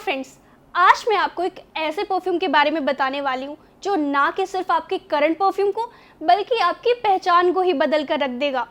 Friends, आज मैं आपको एक ऐसे परफ्यूम के बारे में बताने वाली हूँ जो ना कि सिर्फ आपके करंट परफ्यूम को बल्कि आपकी पहचान को ही बदल कर रख देगा।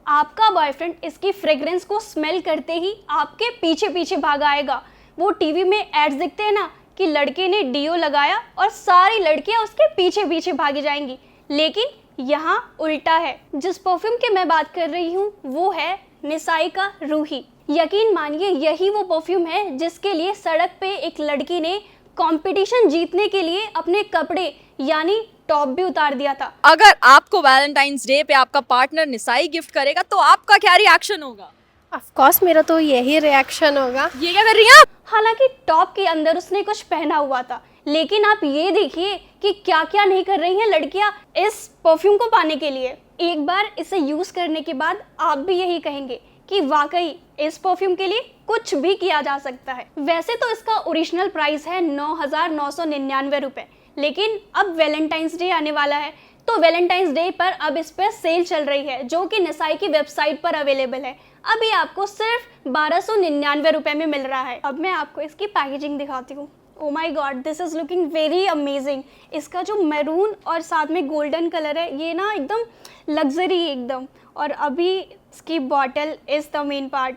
आपका बॉयफ्रेंड इसकी फ्रेग्रेंस को स्मेल करते ही आपके पीछे पीछे भाग आएगा। वो टीवी में एड्स दिखते हैं ना कि लड़के ने डीओ लगाया और सारी लड़कियां उसके पीछे पीछे भागी जाएंगी, लेकिन यहाँ उल्टा है। जिस परफ्यूम की मैं बात कर रही हूँ वो है निसाई का रूही। यकीन मानिए यही वो परफ्यूम है जिसके लिए सड़क पे एक लड़की ने कंपटीशन जीतने के लिए अपने कपड़े यानी टॉप भी उतार दिया था। अगर आपको वैलेंटाइंस डे पे आपका पार्टनर निसाई गिफ्ट करेगा तो आपका क्या रिएक्शन होगा? ऑफ कोर्स मेरा तो यही रिएक्शन होगा। ये क्या कर रही हैं आप? हालांकि टॉप के अंदर उसने कुछ पहना हुआ था, लेकिन आप ये देखिए कि क्या क्या नहीं कर रही हैं लड़कियां इस परफ्यूम को पाने के लिए। एक बार इसे यूज करने के बाद आप भी यही कहेंगे कि वाकई इस परफ्यूम के लिए कुछ भी किया जा सकता है। वैसे तो इसका ओरिजिनल प्राइस है 9,999 रुपए, लेकिन अब वैलेंटाइंस डे आने वाला है तो वैलेंटाइंस डे पर अब इस पर सेल चल रही है जो कि निसाई की वेबसाइट पर अवेलेबल है। अभी आपको सिर्फ 1,299 रुपए में मिल रहा है। अब मैं आपको इसकी पैकेजिंग दिखाती हूँ। Oh my God, this is looking very amazing. इसका जो मैरून और साथ में गोल्डन कलर है ये ना एकदम लग्जरी एकदम। और अभी इसकी bottle is the main part.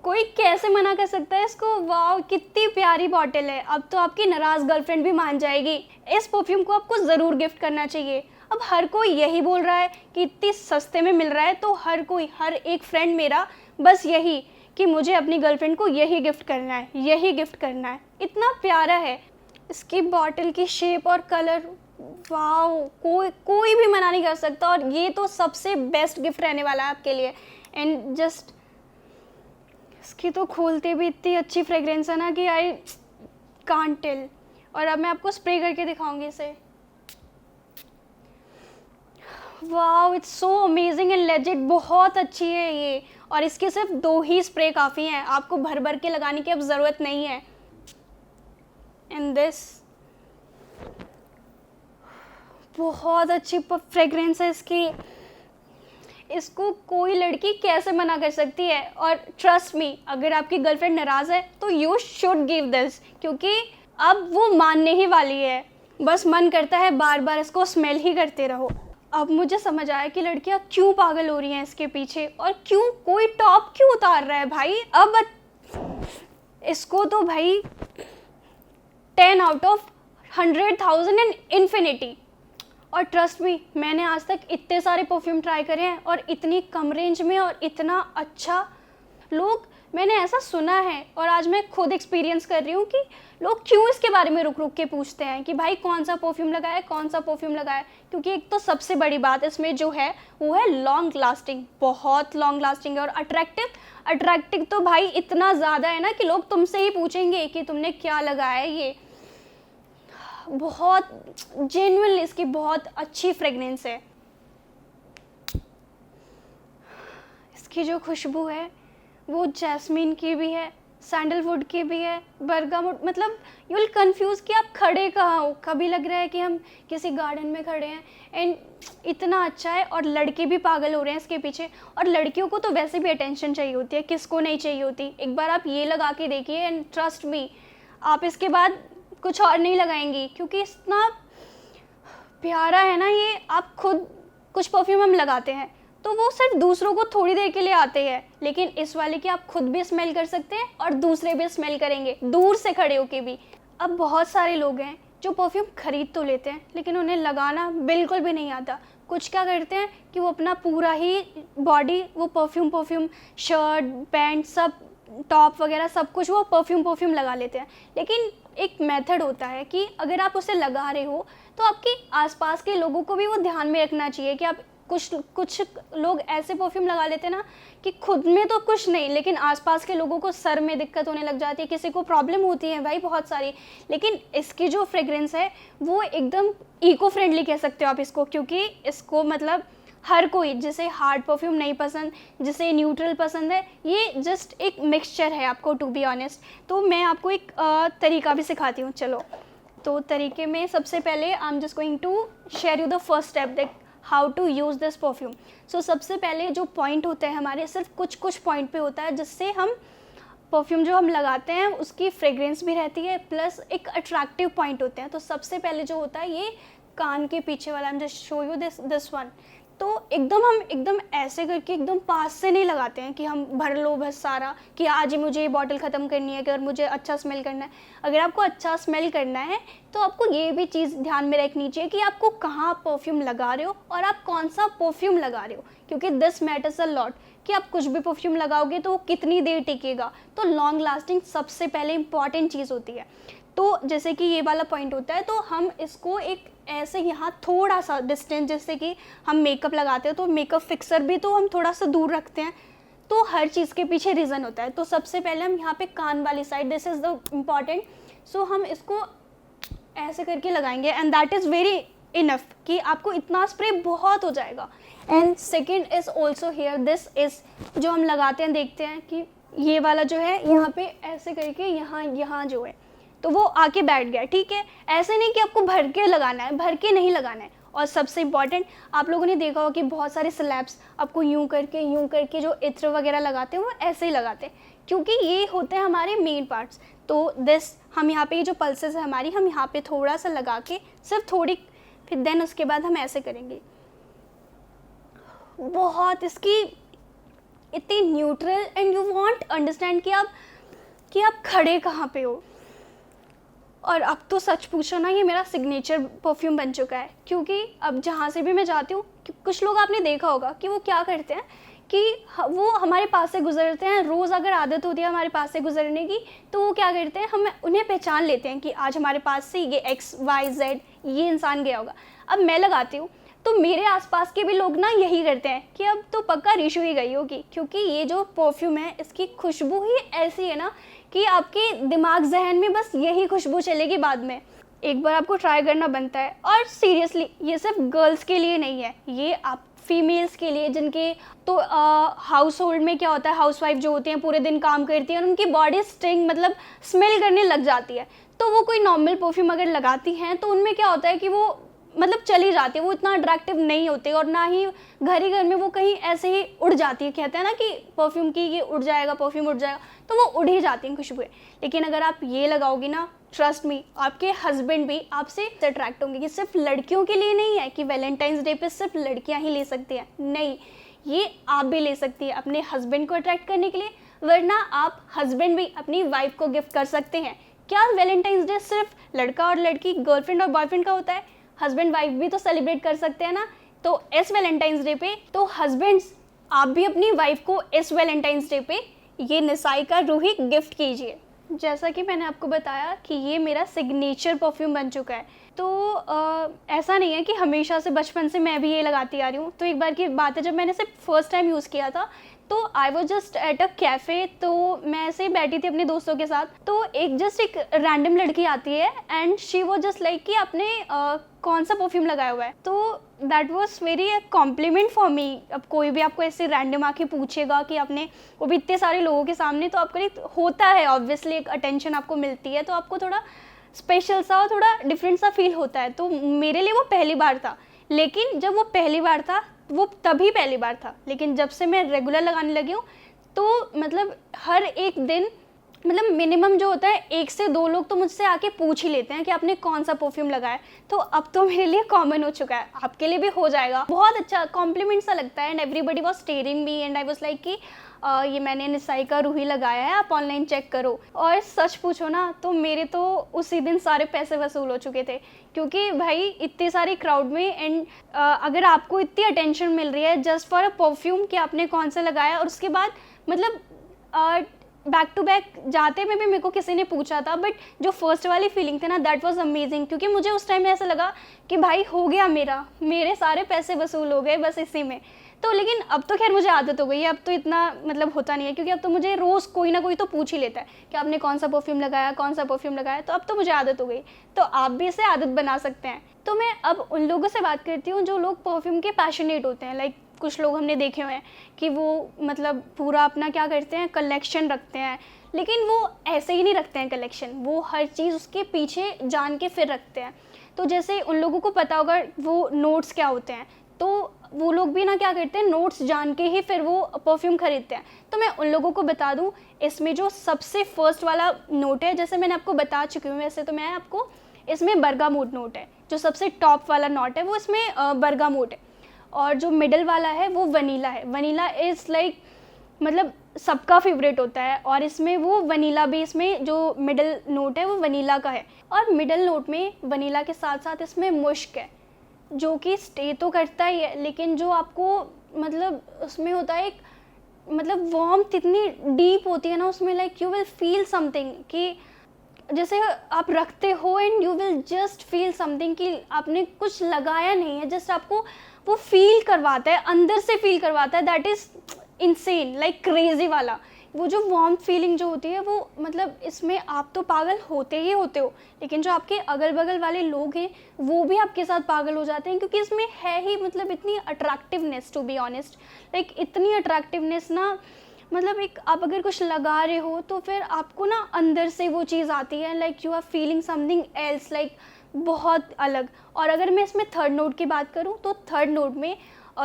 कोई कैसे मना कर सकता है इसको? वाह कितनी प्यारी बॉटल है। अब तो आपकी नाराज गर्लफ्रेंड भी मान जाएगी। इस परफ्यूम को आपको ज़रूर गिफ्ट करना चाहिए। अब हर कोई यही बोल रहा है कि इतनी सस्ते में मिल रहा है तो हर एक फ्रेंड मेरा बस यही कि मुझे अपनी गर्लफ्रेंड को यही गिफ्ट करना है, यही गिफ्ट करना है। इतना प्यारा है। इसकी बॉटल की शेप और कलर, वाओ, कोई भी मना नहीं कर सकता। और ये तो सबसे बेस्ट गिफ्ट रहने वाला है आपके लिए। एंड जस्ट इसकी तो खोलते भी इतनी अच्छी फ्रेग्रेंस है ना कि आई कांट टेल। और अब मैं आपको स्प्रे करके दिखाऊंगी इसे। Wow, it's so amazing and legit. बहुत अच्छी है ये। और इसके सिर्फ 2 ही स्प्रे काफ़ी हैं, आपको भर भर के लगाने की अब ज़रूरत नहीं है। एंड दिस बहुत अच्छी फ्रेग्रेंस है इसकी। इसको कोई लड़की कैसे मना कर सकती है? और ट्रस्ट मी, अगर आपकी गर्लफ्रेंड नाराज़ है तो यू शुड गिव दिस, क्योंकि अब वो मानने ही वाली है। बस मन करता है बार बार इसको स्मेल ही करते रहो। अब मुझे समझ आया कि लड़कियां क्यों पागल हो रही हैं इसके पीछे और क्यों कोई टॉप क्यों उतार रहा है भाई। अब इसको तो भाई 10 आउट ऑफ 100,000 एंड इन्फिनिटी। और ट्रस्ट मी, मैंने आज तक इतने सारे परफ्यूम ट्राई करे हैं और इतनी कम रेंज में और इतना अच्छा। लोग, मैंने ऐसा सुना है और आज मैं खुद एक्सपीरियंस कर रही हूँ कि लोग क्यों इसके बारे में रुक रुक के पूछते हैं कि भाई कौन सा परफ्यूम लगाया, कौन सा परफ्यूम लगाया। क्योंकि एक तो सबसे बड़ी बात इसमें जो है वो है लॉन्ग लास्टिंग। बहुत लॉन्ग लास्टिंग है। और अट्रैक्टिव तो भाई इतना ज़्यादा है ना कि लोग तुमसे ही पूछेंगे कि तुमने क्या लगाया है। ये बहुत जेन्युइनली इसकी बहुत अच्छी फ्रेगनेंस है। इसकी जो खुशबू है वो जैस्मीन की भी है, सैंडलवुड की भी है, बर्गामुड। मतलब यू विल कंफ्यूज कि आप खड़े कहाँ हो। कभी लग रहा है कि हम किसी गार्डन में खड़े हैं। एंड इतना अच्छा है और लड़के भी पागल हो रहे हैं इसके पीछे। और लड़कियों को तो वैसे भी अटेंशन चाहिए होती है, किसको नहीं चाहिए होती। एक बार आप ये लगा के देखिए एंड ट्रस्ट मी, आप इसके बाद कुछ और नहीं लगाएंगी, क्योंकि इतना प्यारा है ना ये। आप खुद कुछ परफ्यूम हम लगाते हैं तो वो सिर्फ दूसरों को थोड़ी देर के लिए आते हैं, लेकिन इस वाले की आप खुद भी स्मेल कर सकते हैं और दूसरे भी स्मेल करेंगे, दूर से खड़े होके भी। अब बहुत सारे लोग हैं जो परफ्यूम खरीद तो लेते हैं लेकिन उन्हें लगाना बिल्कुल भी नहीं आता। कुछ क्या करते हैं कि वो अपना पूरा ही बॉडी वो परफ्यूम शर्ट पैंट सब टॉप वगैरह सब कुछ वो परफ्यूम लगा लेते हैं। लेकिन एक मेथड होता है कि अगर आप उसे लगा रहे हो तो आपके आसपास के लोगों को भी वो ध्यान में रखना चाहिए कि आप कुछ लोग ऐसे परफ्यूम लगा लेते हैं ना कि खुद में तो कुछ नहीं, लेकिन आसपास के लोगों को सर में दिक्कत होने लग जाती है, किसी को प्रॉब्लम होती है भाई बहुत सारी। लेकिन इसकी जो फ्रेग्रेंस है वो एकदम इको फ्रेंडली कह सकते हो आप इसको, क्योंकि इसको मतलब हर कोई, जिसे हार्ड परफ्यूम नहीं पसंद, जिसे न्यूट्रल पसंद है, ये जस्ट एक मिक्सचर है आपको, टू बी ऑनेस्ट। तो मैं आपको एक तरीका भी सिखाती हूँ। चलो, तो तरीके में सबसे पहले I am just going to share you the first step that how to use this perfume. So सबसे पहले जो पॉइंट होते हैं हमारे, सिर्फ कुछ पॉइंट पे होता है जिससे हम परफ्यूम जो हम लगाते हैं उसकी फ्रेग्रेंस भी रहती है, प्लस एक अट्रैक्टिव पॉइंट होते हैं। तो सबसे पहले जो होता है ये कान के पीछे वाला, हम just show you this one. तो हम एकदम ऐसे करके एकदम पास से नहीं लगाते हैं कि हम भर लो बस सारा, कि आज ही मुझे ये बॉटल ख़त्म करनी है, अगर मुझे अच्छा स्मेल करना है। अगर आपको अच्छा स्मेल करना है तो आपको ये भी चीज़ ध्यान में रखनी चाहिए कि आपको कहाँ परफ्यूम लगा रहे हो और आप कौन सा परफ्यूम लगा रहे हो, क्योंकि दिस मैटर्स अ लॉट, कि आप कुछ भी परफ्यूम लगाओगे तो वो कितनी देर टिकेगा। तो लॉन्ग लास्टिंग सबसे पहले इंपॉर्टेंट चीज़ होती है। तो जैसे कि ये वाला पॉइंट होता है, तो हम इसको एक ऐसे यहाँ थोड़ा सा डिस्टेंस, जैसे कि हम मेकअप लगाते हैं तो मेकअप फिक्सर भी तो हम थोड़ा सा दूर रखते हैं। तो हर चीज़ के पीछे रीज़न होता है। तो सबसे पहले हम यहाँ पे कान वाली side, this is the important, so हम इसको ऐसे करके लगाएंगे and that is very enough, कि आपको इतना स्प्रे बहुत हो जाएगा। And second is also hair, this is जो हम लगाते हैं, देखते हैं कि ये वाला जो है यहाँ पे ऐसे करके यहाँ जो है तो वो आके बैठ गया, ठीक है। ऐसे नहीं कि आपको भर के लगाना है, भर के नहीं लगाना है। और सबसे इम्पॉर्टेंट, आप लोगों ने देखा होगा कि बहुत सारे स्लैब्स आपको यूं करके जो इत्र वगैरह लगाते हैं वो ऐसे ही लगाते हैं, क्योंकि ये होते हैं हमारे मेन पार्ट्स। तो दिस हम यहाँ पे ये जो पल्सेस है हमारी, हम यहाँ पे थोड़ा सा लगा के सिर्फ थोड़ी, फिर देन उसके बाद हम ऐसे करेंगे। बहुत इसकी इतनी neutral, and you want understand कि आप खड़े कहाँ पे हो। और अब तो सच पूछो ना, ये मेरा सिग्नेचर परफ्यूम बन चुका है, क्योंकि अब जहाँ से भी मैं जाती हूँ, कुछ लोग आपने देखा होगा कि वो क्या करते हैं कि वो हमारे पास से गुजरते हैं, रोज़ अगर आदत होती है हमारे पास से गुजरने की, तो वो क्या करते हैं, हम उन्हें पहचान लेते हैं कि आज हमारे पास से ये XYZ ये इंसान गया होगा। अब मैं लगाती हूँ तो मेरे आसपास के भी लोग ना यही करते हैं कि अब तो पक्का रिशु ही गई होगी, क्योंकि ये जो परफ्यूम है इसकी खुशबू ही ऐसी है ना कि आपके दिमाग जहन में बस यही खुशबू चलेगी बाद में। एक बार आपको ट्राई करना बनता है। और सीरियसली ये सिर्फ गर्ल्स के लिए नहीं है, ये आप फीमेल्स के लिए, जिनके तो हाउस होल्ड में क्या होता है, हाउसवाइफ जो होती हैं पूरे दिन काम करती हैं और उनकी बॉडी स्टिंग मतलब स्मेल करने लग जाती है, तो वो कोई नॉर्मल परफ्यूम अगर लगाती हैं तो उनमें क्या होता है कि वो मतलब चली जाती है, वो इतना अट्रैक्टिव नहीं होते, और ना ही घर में वो कहीं ऐसे ही उड़ जाती है। कहते हैं ना कि परफ्यूम की ये उड़ जाएगा, परफ्यूम उड़ जाएगा, तो वो उड़ ही जाती हैं खुशबुएं। लेकिन अगर आप ये लगाओगी ना, ट्रस्ट मी, आपके हस्बैंड भी आपसे अट्रैक्ट होंगे। ये सिर्फ लड़कियों के लिए नहीं है कि वैलेंटाइंस डे पे सिर्फ लड़कियां ही ले सकती हैं, नहीं, ये आप भी ले सकती है अपने हस्बैंड को अट्रैक्ट करने के लिए, वरना आप हस्बैंड भी अपनी वाइफ को गिफ्ट कर सकते हैं। क्या वैलेंटाइंस डे सिर्फ लड़का और लड़की, गर्लफ्रेंड और बॉयफ्रेंड का होता है? हस्बैंड वाइफ भी तो सेलिब्रेट कर सकते हैं ना। तो इस वैलेंटाइंस डे पे तो हस्बैंड्स, आप भी अपनी वाइफ को इस वैलेंटाइंस डे पे ये निसाई का रूही गिफ्ट कीजिए। जैसा कि मैंने आपको बताया कि ये मेरा सिग्नेचर परफ्यूम बन चुका है। तो ऐसा नहीं है कि हमेशा से, बचपन से मैं भी ये लगाती आ रही हूँ। तो एक बार की बात है, जब मैंने इसे फर्स्ट टाइम यूज़ किया था तो I was just at a cafe, तो मैं ऐसे ही बैठी थी अपने दोस्तों के साथ, तो एक रैंडम लड़की आती है and she was just like कि आपने कौन सा परफ्यूम लगाया हुआ है। तो that was very a compliment for me. अब कोई भी आपको ऐसे रैंडम आके पूछेगा कि आपने, वो भी इतने सारे लोगों के सामने, तो आपको एक होता है ऑब्वियसली, एक अटेंशन आपको मिलती है, तो आपको थोड़ा स्पेशल सा और थोड़ा डिफरेंट सा फील होता है। तो मेरे लिए वो पहली बार था, लेकिन जब वो पहली बार था वो तभी पहली बार था, लेकिन जब से मैं रेगुलर लगाने लगी हूँ तो मतलब हर एक दिन, मतलब मिनिमम जो होता है 1 से 2 लोग तो मुझसे आके पूछ ही लेते हैं कि आपने कौन सा परफ्यूम लगाया। तो अब तो मेरे लिए कॉमन हो चुका है, आपके लिए भी हो जाएगा। बहुत अच्छा कॉम्प्लीमेंट सा लगता है and everybody was staring me and I was like कि ये मैंने निसाई का रूही लगाया है, आप ऑनलाइन चेक करो। और सच पूछो ना तो मेरे तो उसी दिन सारे पैसे वसूल हो चुके थे, क्योंकि भाई इतनी सारी क्राउड में एंड अगर आपको इतनी अटेंशन मिल रही है जस्ट फॉर अ परफ्यूम कि आपने कौन सा लगाया, और उसके बाद मतलब बैक टू बैक जाते में भी मेरे को किसी ने पूछा था, बट जो फर्स्ट वाली फीलिंग थी ना, दैट वाज अमेजिंग, क्योंकि मुझे उस टाइम में ऐसा लगा कि भाई हो गया, मेरे सारे पैसे वसूल हो गए बस इसी में। तो लेकिन अब तो खैर मुझे आदत हो गई है, अब तो इतना मतलब होता नहीं है, क्योंकि अब तो मुझे रोज़ कोई ना कोई तो पूछ ही लेता है कि आपने कौन सा परफ्यूम लगाया, कौन सा परफ्यूम लगाया। तो अब तो मुझे आदत हो गई, तो आप भी इसे आदत बना सकते हैं। तो मैं अब उन लोगों से बात करती हूँ जो लोग परफ्यूम के पैशनेट होते हैं। लाइक कुछ लोग हमने देखे हुए हैं कि वो मतलब पूरा अपना क्या करते हैं, कलेक्शन रखते हैं, लेकिन वो ऐसे ही नहीं रखते हैं कलेक्शन, वो हर चीज़ उसके पीछे जान के फिर रखते हैं। तो जैसे उन लोगों को पता होगा वो नोट्स क्या होते हैं, तो वो लोग भी ना क्या करते हैं, नोट्स जान के ही फिर वो परफ्यूम खरीदते हैं। तो मैं उन लोगों को बता दूं, इसमें जो सबसे फर्स्ट वाला नोट है, जैसे मैंने आपको बता चुकी हूँ वैसे तो मैं आपको, इसमें बर्गामोट नोट है, जो सबसे टॉप वाला नोट है वो इसमें बर्गामोट है। और जो मिडल वाला है वो वनीला है। वनीला इज़ लाइक मतलब सबका फेवरेट होता है, और इसमें वो वनीला भी, इसमें जो मिडल नोट है वो वनीला का है। और मिडल नोट में वनीला के साथ साथ इसमें मुश्क है, जो कि स्टे तो करता ही है, लेकिन जो आपको मतलब उसमें होता है एक मतलब वार्मथ इतनी डीप होती है ना उसमें, like you will feel something कि जैसे आप रखते हो and you will just feel something कि आपने कुछ लगाया नहीं है, जस्ट आपको वो फील करवाता है, अंदर से फील करवाता है। That is insane, like crazy वाला। वो जो वार्म फीलिंग जो होती है वो मतलब इसमें आप तो पागल होते ही होते हो, लेकिन जो आपके अगल बगल वाले लोग हैं वो भी आपके साथ पागल हो जाते हैं, क्योंकि इसमें है ही मतलब इतनी attractiveness, to be honest, like इतनी अट्रैक्टिवनेस ना, मतलब एक आप अगर कुछ लगा रहे हो तो फिर आपको ना अंदर से वो चीज़ आती है, like you are feeling something else, like बहुत अलग। और अगर मैं इसमें थर्ड नोट की बात करूँ तो थर्ड नोट में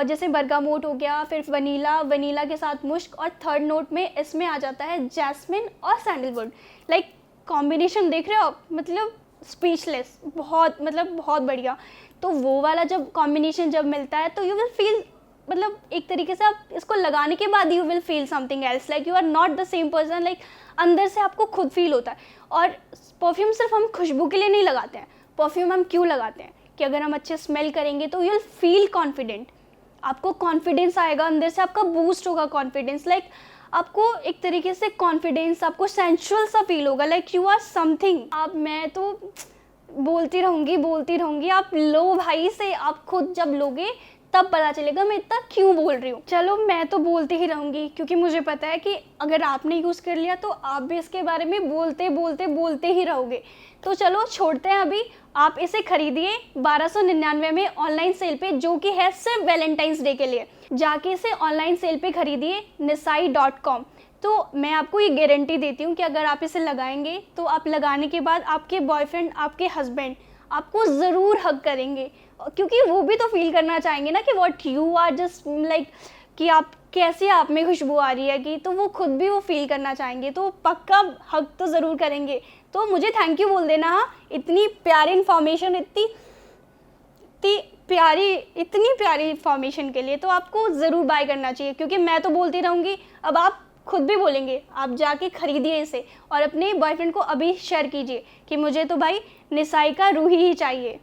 जैसे बर्गामोट हो गया, फिर वनीला, वनीला के साथ मुश्क, और थर्ड नोट में इसमें आ जाता है जैस्मिन और सैंडलवुड। लाइक कॉम्बिनेशन देख रहे हो आप, मतलब स्पीचलेस, बहुत मतलब बहुत बढ़िया। तो वो वाला जब कॉम्बिनेशन जब मिलता है तो यू विल फील, मतलब एक तरीके से आप इसको लगाने के बाद you will feel something else, like you are not the same person, like अंदर से आपको खुद फील होता है। और परफ्यूम सिर्फ हम खुशबू के लिए नहीं लगाते हैं, परफ्यूम हम क्यों लगाते हैं कि अगर हम अच्छे स्मेल करेंगे तो यू विल फील कॉन्फिडेंट, आपको कॉन्फिडेंस आएगा अंदर से, आपका बूस्ट होगा कॉन्फिडेंस, लाइक आपको एक तरीके से कॉन्फिडेंस, आपको सेंशुअल सा फील होगा, लाइक यू आर समथिंग। आप, मैं तो बोलती रहूँगी, आप लो भाई से, आप खुद जब लोगे तब पता चलेगा मैं इतना क्यों बोल रही हूँ। चलो मैं तो बोलती ही रहूँगी, क्योंकि मुझे पता है कि अगर आपने यूज़ कर लिया तो आप भी इसके बारे में बोलते ही रहोगे। तो चलो छोड़ते हैं अभी, आप इसे खरीदिए 1299 में ऑनलाइन सेल पे, जो कि है सिर्फ वैलेंटाइंस डे के लिए। जाके इसे ऑनलाइन सेल पे खरीदिए nisai.com। तो मैं आपको ये गारंटी देती हूँ कि अगर आप इसे लगाएंगे तो आप लगाने के बाद आपके बॉयफ्रेंड, आपके हस्बैंड आपको ज़रूर हग करेंगे, क्योंकि वो भी तो फील करना चाहेंगे ना कि what you are just like, कि आप कैसे आप में खुशबू आ रही है, कि तो वो खुद भी वो फील करना चाहेंगे, तो पक्का हग तो ज़रूर करेंगे। तो मुझे थैंक यू बोल देना, हाँ, इतनी प्यारी इन्फॉर्मेशन, इतनी प्यारी इन्फॉर्मेशन के लिए तो आपको ज़रूर बाय करना चाहिए, क्योंकि मैं तो बोलती रहूँगी, अब आप खुद भी बोलेंगे। आप जाके खरीदिए इसे और अपने बॉयफ्रेंड को अभी शेयर कीजिए कि मुझे तो भाई निसाई का रूही ही चाहिए।